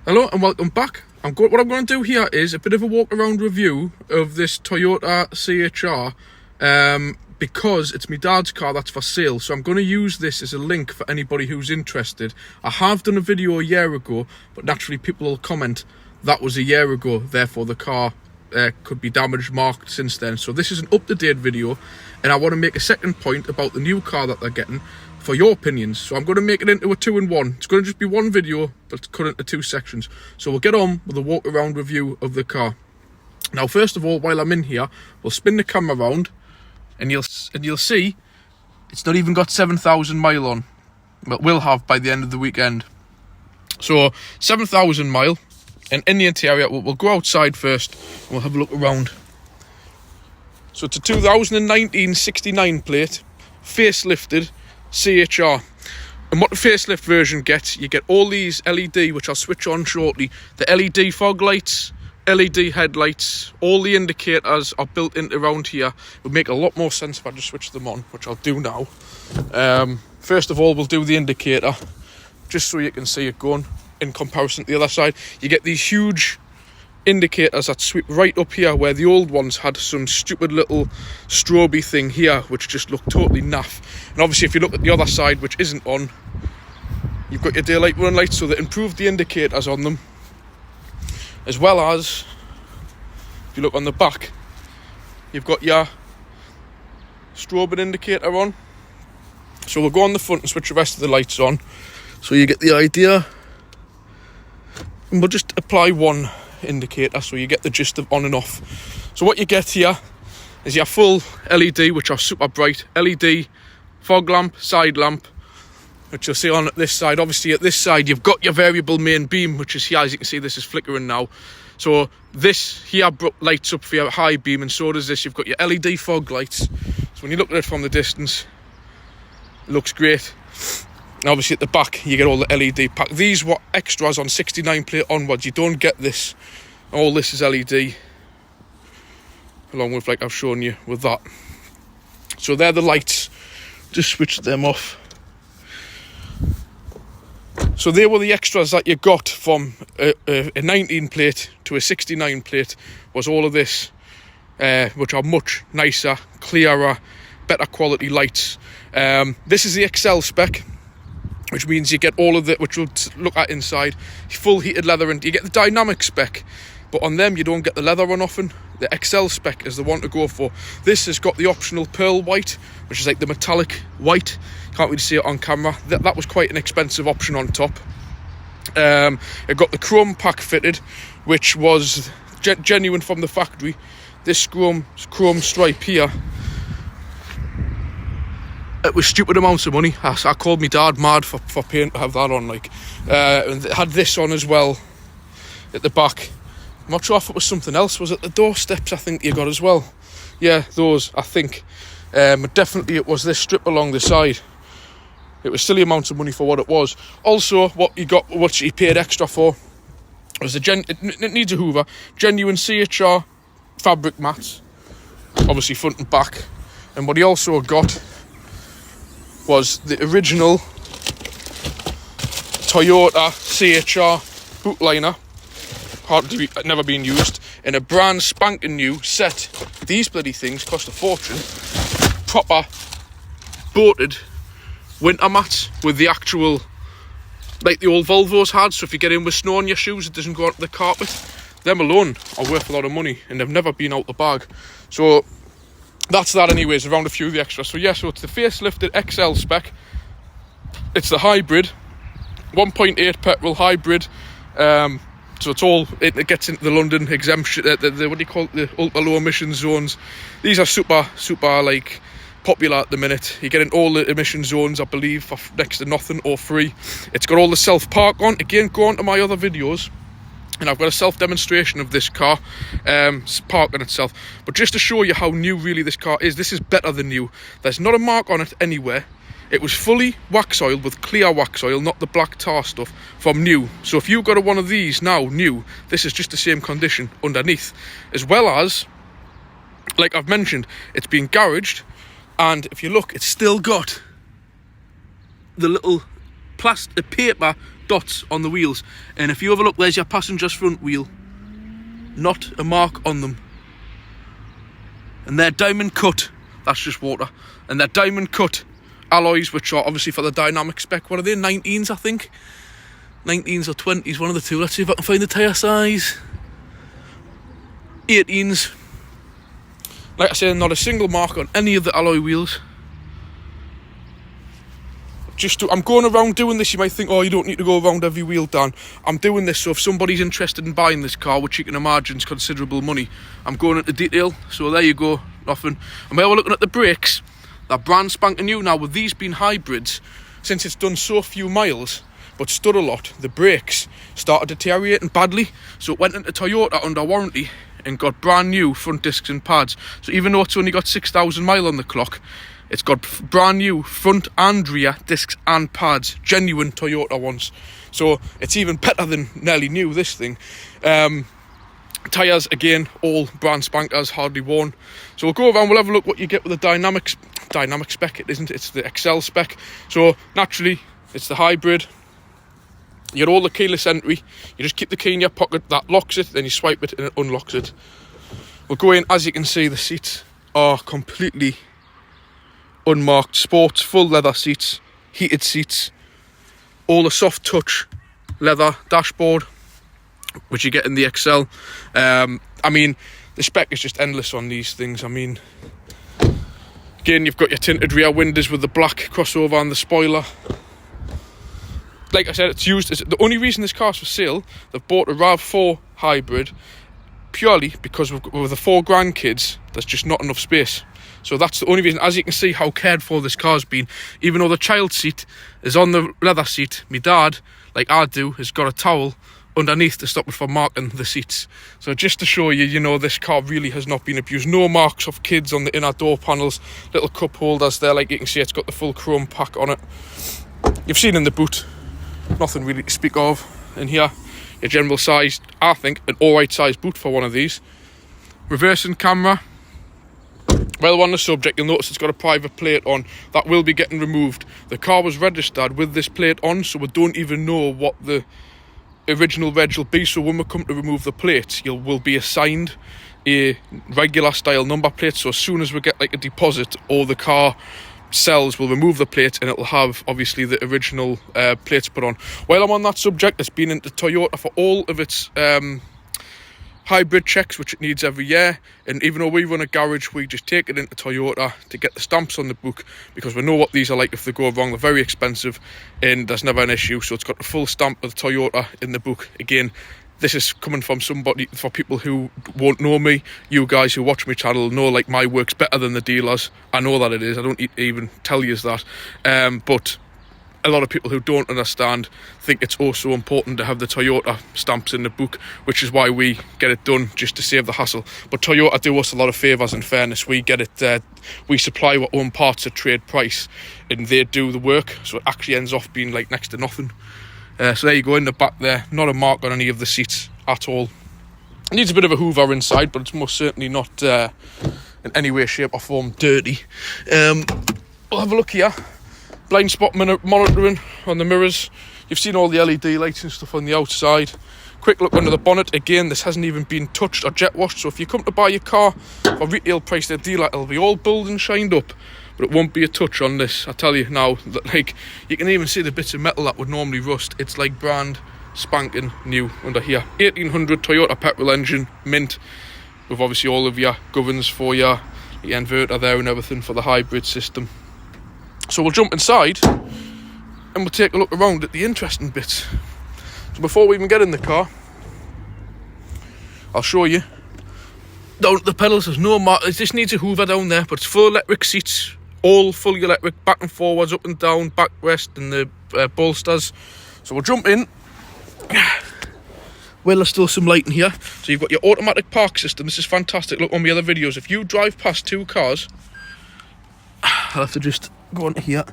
Hello and welcome back. What I'm going to do here is a bit of a walk around review of this Toyota CHR because it's my dad's car that's for sale. So I'm going to use this as a link for anybody who's interested. I have done a video a year ago, but naturally people will comment that was a year ago, therefore the car could be damaged, marked since then. So this is an up-to-date video, and I want to make a second point about the new car that they're getting for your opinions. So I'm going to make it into a 2-in-1. It's going to just be one video, but it's cut into two sections. So we'll get on with a walk around review of the car. Now, first of all, while I'm in here, we'll spin the camera around, and you'll see it's not even got 7,000 mile on, but will have by the end of the weekend. So 7,000 mile, and in the interior, we'll go outside first, and we'll have a look around. So it's a 2019 69 plate, facelifted CHR. And what the facelift version gets, you get all these LED, which I'll switch on shortly. The LED fog lights, LED headlights, all the indicators are built into around here. It would make a lot more sense if I just switch them on, which I'll do now. First of all, we'll do the indicator, just so you can see it going in comparison to the other side. You get these huge indicators that sweep right up here, where the old ones had some stupid little stroby thing here which just looked totally naff. And obviously if you look at the other side, which isn't on, you've got your daylight running lights, so they improved the indicators on them, as well as if you look on the back, you've got your strobing indicator on. So we'll go on the front and switch the rest of the lights on so you get the idea, and we'll just apply one indicator so you get the gist of on and off. So what you get here is your full LED, which are super bright LED, fog lamp, side lamp, which you'll see on this side. Obviously at this side you've got your variable main beam, which is here. As you can see, this is flickering now, so this here lights up for your high beam, and so does this. You've got your LED fog lights, so when you look at it from the distance, it looks great. And obviously at the back you get all the LED pack. These were extras on 69 plate onwards. You don't get this. All this is LED, along with, like I've shown you with that. So they're the lights. Just switch them off. So they were the extras that you got from a 19 plate to a 69 plate, was all of this, which are much nicer, clearer, better quality lights. This is the XL spec, which means you get all of the, which we'll look at inside, full heated leather, and you get the dynamic spec, but on them you don't get the leather on often. The XL spec is the one to go for. This has got the optional pearl white, which is like the metallic white. You can't really see it on camera. That was quite an expensive option on top. It got the chrome pack fitted, which was genuine from the factory. This chrome stripe here, it was stupid amounts of money. I called my dad mad for paying to have that on. Like, and it had this on as well at the back. I'm not sure if it was something else. Was it the doorsteps, I think you got as well? Yeah, those, I think. But definitely it was this strip along the side. It was silly amounts of money for what it was. Also, what he paid extra for was it needs a hoover, genuine CHR fabric mats, obviously front and back. And what he also got was the original Toyota CHR boot liner, hardly never been used, in a brand spanking new set. These bloody things cost a fortune. Proper bolted winter mats with the actual, like the old Volvos had, so if you get in with snow on your shoes it doesn't go onto the carpet. Them alone are worth a lot of money, and they've never been out the bag. So that's that anyways, around a few of the extras. So yeah, so it's the facelifted XL spec. It's the hybrid, 1.8 petrol hybrid. So it's all, it gets into the London exemption, the what do you call it, the ultra low emission zones. These are super like popular at the minute. You get in all the emission zones, I believe, for next to nothing or free. It's got all the self park on. Again, go on to my other videos, and I've got a self demonstration of this car parking itself. But just to show you how new really this car is, this is better than new. There's not a mark on it anywhere. It was fully wax oiled with clear wax oil, not the black tar stuff, from new. So if you've got one of these now, new, this is just the same condition underneath. As well as, like I've mentioned, it's been garaged, and if you look, it's still got the little plastic paper dots on the wheels. And if you have a look, there's your passenger's front wheel. Not a mark on them. And they're diamond cut. That's just water. And they're diamond cut alloys, which are obviously for the dynamic spec. What are they? 19s, I think. 19s or 20s, one of the two. Let's see if I can find the tyre size. 18s. Like I said, not a single mark on any of the alloy wheels. I'm going around doing this. You might think, oh, you don't need to go around every wheel, Dan. I'm doing this so if somebody's interested in buying this car, which you can imagine is considerable money, I'm going into detail. So there you go, nothing. And while we're looking at the brakes, they're brand spanking new. Now, with these being hybrids, since it's done so few miles, but stood a lot, the brakes started deteriorating badly. So it went into Toyota under warranty and got brand new front discs and pads. So even though it's only got 6,000 miles on the clock, it's got brand new front and rear discs and pads, genuine Toyota ones. So it's even better than nearly new, this thing. Tyres, again, all brand spankers, hardly worn. So we'll go around, we'll have a look what you get with the dynamic spec, it isn't, it's the Excel spec. So naturally, it's the hybrid. You get all the keyless entry. You just keep the key in your pocket, that locks it, then you swipe it and it unlocks it. We'll go in, as you can see, the seats are completely unmarked. Sports, full leather seats, heated seats, all the soft touch leather dashboard, which you get in the Excel. I mean, the spec is just endless on these things. I mean, again, you've got your tinted rear windows with the black crossover and the spoiler. Like I said, it's used as the only reason this car's for sale. They've bought a RAV4 hybrid purely because with the 4 grandkids, there's just not enough space. So that's the only reason. As you can see how cared for this car's been. Even though the child seat is on the leather seat, my dad, like I do, has got a towel underneath to stop it from marking the seats. So just to show you, you know, this car really has not been abused. No marks of kids on the inner door panels. Little cup holders there, like you can see, it's got the full chrome pack on it. You've seen in the boot, nothing really to speak of in here. Your general size, I think, an alright size boot for one of these. Reversing camera. While we're on the subject, you'll notice it's got a private plate on. That will be getting removed. The car was registered with this plate on, so we don't even know what the original reg will be. So when we come to remove the plates, will be assigned a regular style number plate. So as soon as we get like a deposit or the car sells, we'll remove the plate and it'll have obviously the original plates put on. While I'm on that subject, it's been into Toyota for all of its hybrid checks, which it needs every year. And even though we run a garage, we just take it into Toyota to get the stamps on the book, because we know what these are like if they go wrong. They're very expensive and there's never an issue. So it's got the full stamp of Toyota in the book. Again, this is coming from somebody, for people who won't know me. You guys who watch my channel know like my work's better than the dealers. I know that it is. I don't even tell you that. But a lot of people who don't understand think it's also important to have the Toyota stamps in the book, which is why we get it done, just to save the hassle. But Toyota do us a lot of favours. In fairness, we get it, we supply our own parts at trade price and they do the work, so it actually ends off being like next to nothing. So there you go, in the back there, not a mark on any of the seats at all. It needs a bit of a hoover inside, but it's most certainly not in any way, shape or form dirty. We'll have a look here. Blind spot monitoring on the mirrors. You've seen all the LED lights and stuff on the outside. Quick look under the bonnet. Again, this hasn't even been touched or jet washed, so if you come to buy your car for retail price, the dealer, it'll be all built and shined up, but it won't be a touch on this. I tell you now, that, like, you can even see the bits of metal that would normally rust. It's like brand spanking new under here. 1800 Toyota petrol engine, mint, with obviously all of your governs for your inverter there and everything for the hybrid system. So we'll jump inside and we'll take a look around at the interesting bits. So before we even get in the car, I'll show you. Down at the pedals, there's no mark. It just needs a hoover down there, but it's full electric seats, all fully electric, back and forwards, up and down, backrest and the bolsters. So we'll jump in. Well, there's still some light in here. So you've got your automatic park system. This is fantastic. Look on my other videos. If you drive past 2 cars, I'll have to just go on here.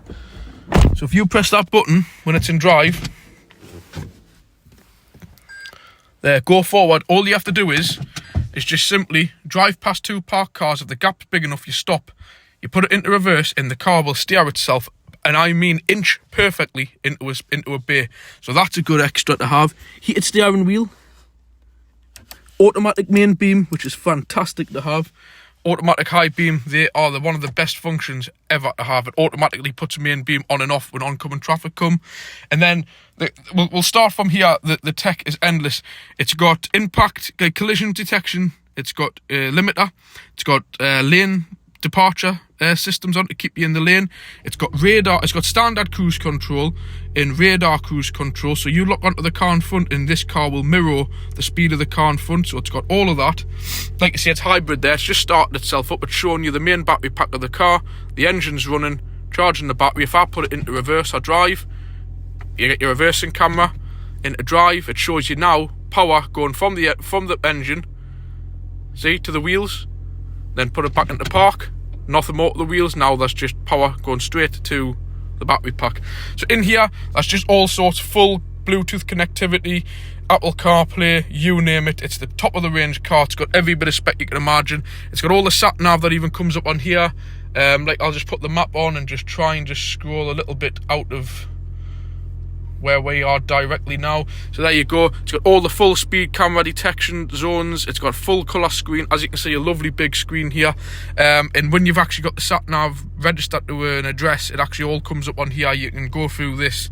So if you press that button when it's in drive, there, go forward. All you have to do is just simply drive past 2 parked cars. If the gap's big enough, you stop. You put it into reverse and the car will steer itself and I mean inch perfectly into a bay. So that's a good extra to have. Heated steering wheel, automatic main beam, which is fantastic to have. Automatic high beam, they are one of the best functions ever to have. It automatically puts a main beam on and off when oncoming traffic come. And then we'll start from here. The tech is endless. It's got impact, collision detection. It's got limiter. It's got lane departure systems on to keep you in the lane. It's got radar. It's got standard cruise control and radar cruise control. So you lock onto the car in front and this car will mirror the speed of the car in front. So it's got all of that. Like I say, it's hybrid there. It's just starting itself up. It's showing you the main battery pack of the car. The engine's running, charging the battery. If I put it into reverse or drive, you get your reversing camera. Into drive, it shows you now power going from the engine, see, to the wheels. Then put it back into park. Nothing more to the wheels. Now there's just power going straight to the battery pack. So in here, that's just all sorts, full Bluetooth connectivity, Apple CarPlay, you name it. It's the top of the range car. It's got every bit of spec you can imagine. It's got all the sat nav that even comes up on here. Like I'll just put the map on and just try and just scroll a little bit out of where we are directly now. So there you go. It's got all the full speed camera detection zones. It's got full colour screen. As you can see, a lovely big screen here. And when you've actually got the sat nav registered to an address, it actually all comes up on here. You can go through this,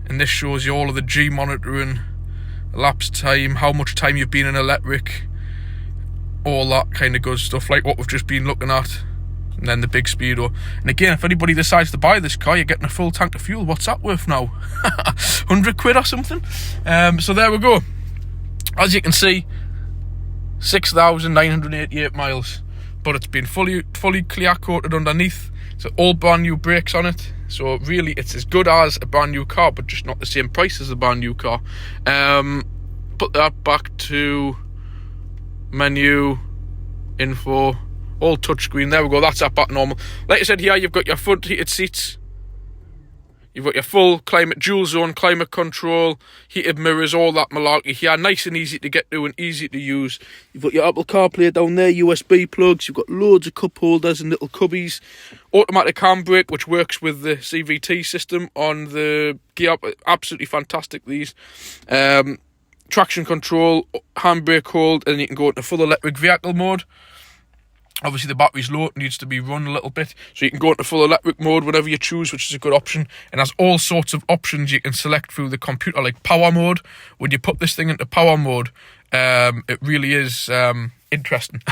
and this shows you all of the G monitoring, elapsed time, how much time you've been in electric, all that kind of good stuff, like what we've just been looking at. And then the big speedo. And again, if anybody decides to buy this car, you're getting a full tank of fuel. What's that worth now? 100 quid or something? So there we go. As you can see, 6,988 miles. But it's been fully clear coated underneath. So all brand new brakes on it. So really, it's as good as a brand new car, but just not the same price as a brand new car. Put that back to menu, info, all touchscreen. There we go. That's that back normal. Like I said, here you've got your front heated seats. You've got your full climate, dual zone climate control, heated mirrors, all that malarkey here. Nice and easy to get to and easy to use. You've got your Apple CarPlay down there, USB plugs. You've got loads of cup holders and little cubbies. Automatic handbrake, which works with the CVT system on the gear. Absolutely fantastic, these. Traction control, handbrake hold, and you can go into full electric vehicle mode. Obviously the battery's low, it needs to be run a little bit, so you can go into full electric mode whenever you choose, which is a good option. And has all sorts of options you can select through the computer, like power mode. When you put this thing into power mode, it really is interesting.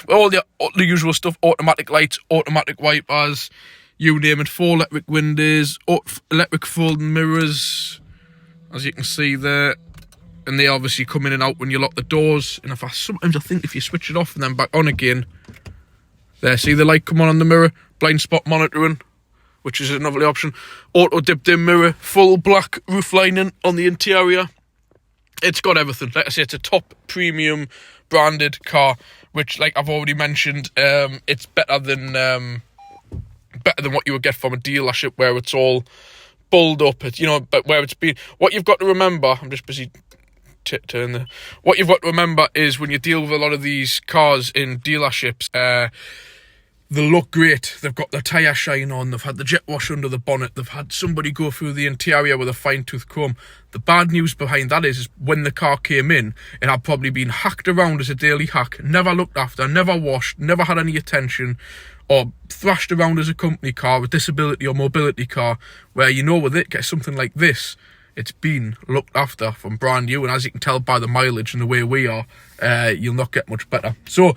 all the usual stuff: automatic lights, automatic wipers, you name it. 4 electric windows, electric folding mirrors, as you can see there. And they obviously come in and out when you lock the doors. And sometimes I think if you switch it off and then back on again, there, see the light come on the mirror, blind spot monitoring, which is another option. Auto dip dim mirror, full black roof lining on the interior. It's got everything. Like I say, it's a top premium branded car, which, like I've already mentioned, it's better than what you would get from a dealership where it's all bulled up. But where it's been. What you've got to remember, I'm just busy. What you've got to remember is when you deal with a lot of these cars in dealerships, they look great. They've got their tyre shine on. They've had the jet wash under the bonnet. They've had somebody go through the interior with a fine-tooth comb. The bad news behind that is when the car came in, it had probably been hacked around as a daily hack, never looked after, never washed, never had any attention, or thrashed around as a company car, a disability or mobility car, where with it, get something like this. It's been looked after from brand new, and as you can tell by the mileage and the way we are, you'll not get much better. So,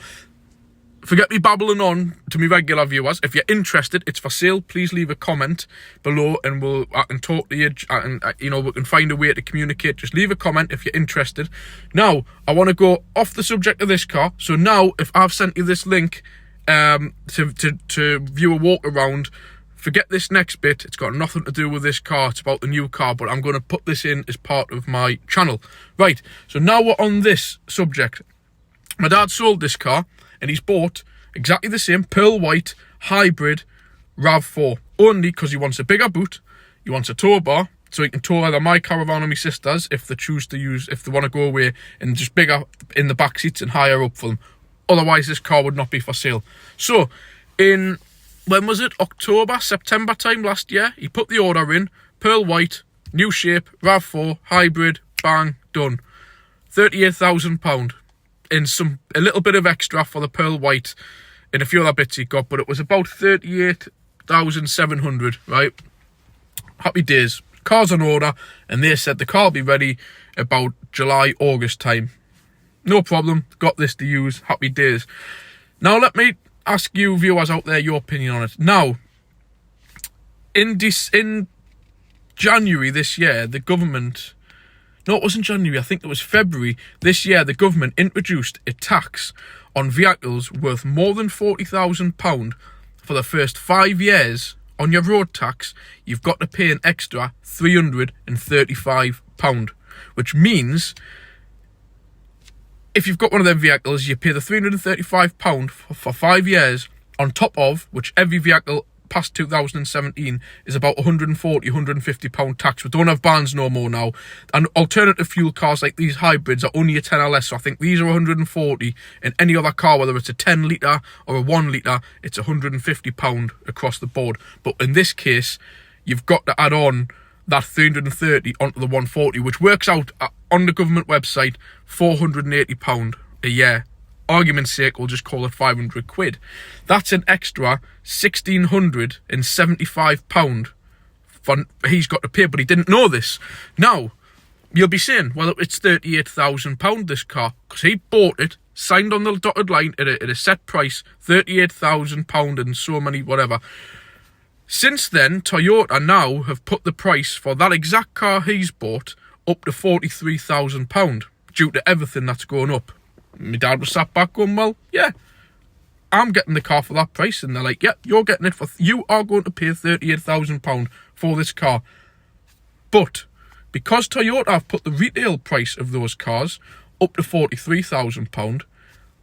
forget me babbling on to me regular viewers. If you're interested, it's for sale. Please leave a comment below, and I can talk to you. And we can find a way to communicate. Just leave a comment if you're interested. Now, I want to go off the subject of this car. So now, if I've sent you this link to view a walk around, forget this next bit. It's got nothing to do with this car. It's about the new car, but I'm going to put this in as part of my channel. Right, so now we're on this subject. My dad sold this car, and he's bought exactly the same pearl white hybrid RAV4, only because he wants a bigger boot, he wants a tow bar, so he can tow either my caravan or my sister's if they want to go away, and just bigger in the back seats and higher up for them. Otherwise, this car would not be for sale. So, in when was it? October, September time last year. He put the order in, pearl white, new shape, RAV4, hybrid, bang, done. £38,000 in a little bit of extra for the pearl white and a few other bits he got, but it was about 38,700, right? Happy days. Car's on order, and they said the car will be ready about July, August time. No problem, got this to use, happy days. Now let me ask you viewers out there your opinion on it. Now, in January this year, the government... No, it wasn't January, I think it was February this year, the government introduced a tax on vehicles worth more than £40,000 for the first 5 years. On your road tax, you've got to pay an extra £335, which means if you've got one of them vehicles, you pay the £335 for 5 years, on top of which every vehicle past 2017 is about £140, £150 tax. We don't have bans no more now. And alternative fuel cars like these hybrids are only a 10 or less. So I think these are 140, and any other car, whether it's a 10 litre or a 1 litre, it's £150 across the board. But in this case, you've got to add on that 330 onto the 140, which works out on the government website £480 a year. Argument's sake, we'll just call it 500 quid. That's an extra £1,675 for he's got to pay, but he didn't know this. Now, you'll be saying, well, it's £38,000 this car, because he bought it, signed on the dotted line at a set price, £38,000 and so many whatever. Since then, Toyota now have put the price for that exact car he's bought up to £43,000 due to everything that's going up. My dad was sat back going, well, yeah, I'm getting the car for that price. And they're like, yeah, you're getting it for... You are going to pay £38,000 for this car. But because Toyota have put the retail price of those cars up to £43,000,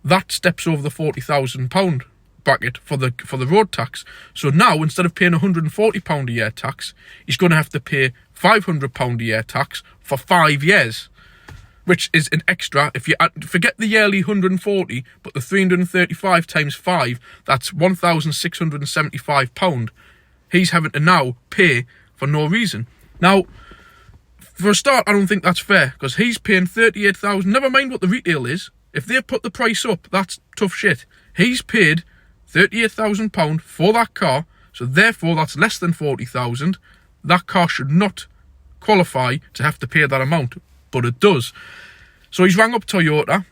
that steps over the £40,000 bracket for the road tax. So now, instead of paying £140 a year tax, he's going to have to pay £500 a year tax for 5 years. Which is an extra, if you forget the yearly 140, but the 335 times 5, that's £1,675 he's having to now pay for no reason. Now, for a start, I don't think that's fair, because he's paying £38,000, never mind what the retail is. If they put the price up, that's tough shit. He's paid £38,000 for that car, so therefore that's less than £40,000. That car should not qualify to have to pay that amount. But it does. So he's rang up Toyota,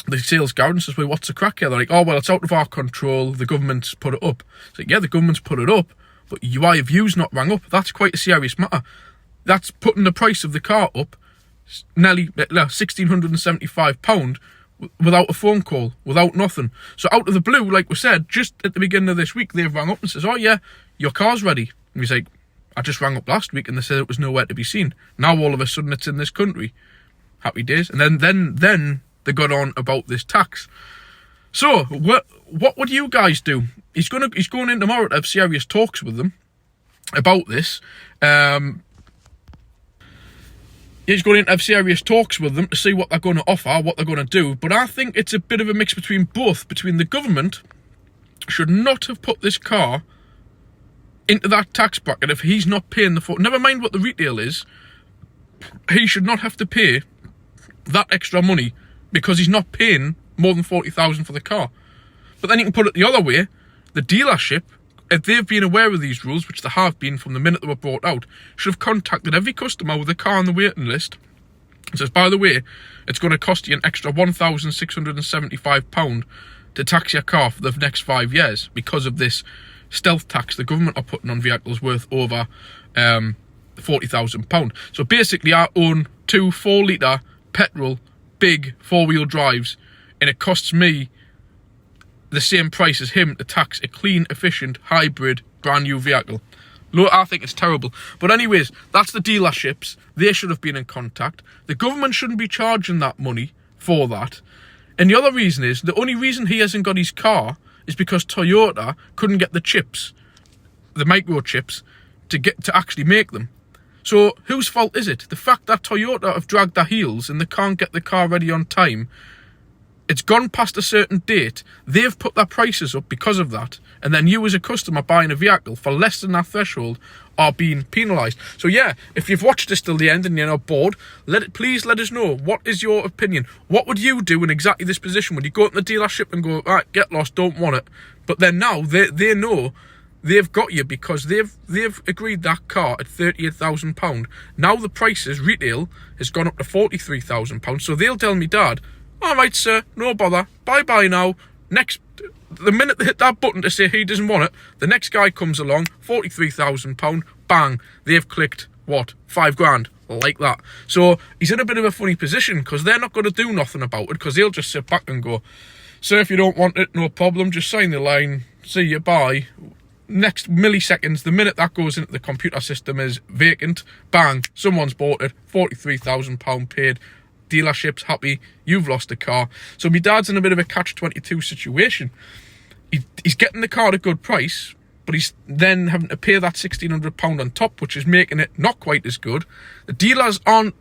the sales guy, and says, well, what's the crack here? They're like, oh, well, it's out of our control. The government's put it up. It's like, yeah, the government's put it up, but why have yous not rang up? That's quite a serious matter. That's putting the price of the car up nearly £1,675 without a phone call, without nothing. So out of the blue, like we said, just at the beginning of this week, they've rang up and says, oh, yeah, your car's ready. And he's like, I just rang up last week and they said it was nowhere to be seen. Now all of a sudden it's in this country. Happy days. And then they got on about this tax. So what would you guys do? He's going in tomorrow to have serious talks with them about this. He's going in to have serious talks with them to see what they're going to offer, what they're going to do. But I think it's a bit of a mix between both. Between the government should not have put this car into that tax bracket if he's not paying the... Never mind what the retail is, he should not have to pay that extra money because he's not paying more than £40,000 for the car. But then you can put it the other way. The dealership, if they've been aware of these rules, which they have been from the minute they were brought out, should have contacted every customer with a car on the waiting list and says, by the way, it's going to cost you an extra £1,675 to tax your car for the next 5 years because of this stealth tax the government are putting on vehicles worth over £40,000. So basically I own 2 4-litre petrol big 4-wheel drives, and it costs me the same price as him to tax a clean, efficient, hybrid, brand new vehicle. Look, I think it's terrible. But anyways, that's the dealerships. They should have been in contact. The government shouldn't be charging that money for that. And the other reason is, the only reason he hasn't got his car is because Toyota couldn't get the chips, the microchips, to actually make them. So whose fault is it? The fact that Toyota have dragged their heels and they can't get the car ready on time it's gone past a certain date, they've put their prices up because of that, and then you as a customer buying a vehicle for less than that threshold are being penalised. So yeah, if you've watched this till the end and you're not bored, please let us know. What is your opinion? What would you do in exactly this position? Would you go to the dealership and go, right, get lost, don't want it? But then now they know they've got you because they've agreed that car at £38,000. Now the prices retail has gone up to £43,000. So they'll tell me, Dad, all right, sir, no bother, bye-bye now. The minute they hit that button to say he doesn't want it, the next guy comes along, £43,000, bang, they've clicked, what, £5,000, like that. So he's in a bit of a funny position because they're not going to do nothing about it because they'll just sit back and go, sir, if you don't want it, no problem, just sign the line, see you, bye. Next milliseconds, the minute that goes into the computer system is vacant, bang, someone's bought it, £43,000 paid, dealership's happy, you've lost the car. So my dad's in a bit of a catch-22 situation. He's getting the car at a good price, but he's then having to pay that £1,600 on top, which is making it not quite as good. The dealers aren't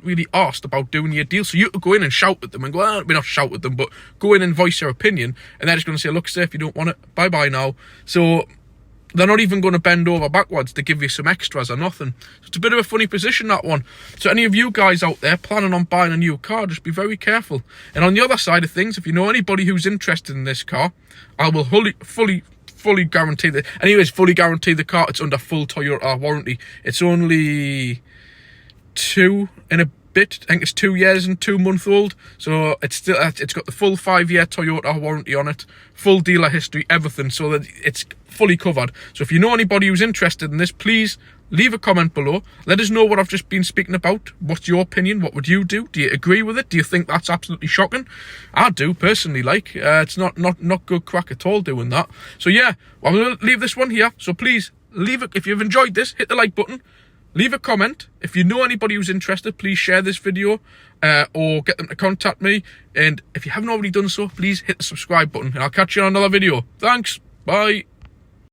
really asked about doing your deal, so you could go in and shout at them and go, not shout at them, but go in and voice your opinion, and they're just going to say, look, sir, if you don't want it, bye-bye now. So they're not even going to bend over backwards to give you some extras or nothing. So it's a bit of a funny position, that one. So any of you guys out there planning on buying a new car, just be very careful. And on the other side of things, if you know anybody who's interested in this car, I will fully guarantee that. Anyways, fully guarantee the car. It's under full Toyota warranty. It's only 2 and a bit. I think it's 2 years and 2 months old. So it's got the full 5-year Toyota warranty on it, full dealer history, everything. So that it's fully covered. So if you know anybody who's interested in this, please leave a comment below. Let us know what I've just been speaking about. What's your opinion? What would you do? Do you agree with it? Do you think that's absolutely shocking? I do personally. It's not good crack at all doing that. So yeah, I'm going to leave this one here. So please leave it. If you've enjoyed this, hit the like button. Leave a comment. If you know anybody who's interested, please share this video or get them to contact me. And if you haven't already done so, please hit the subscribe button. And I'll catch you on another video. Thanks. Bye.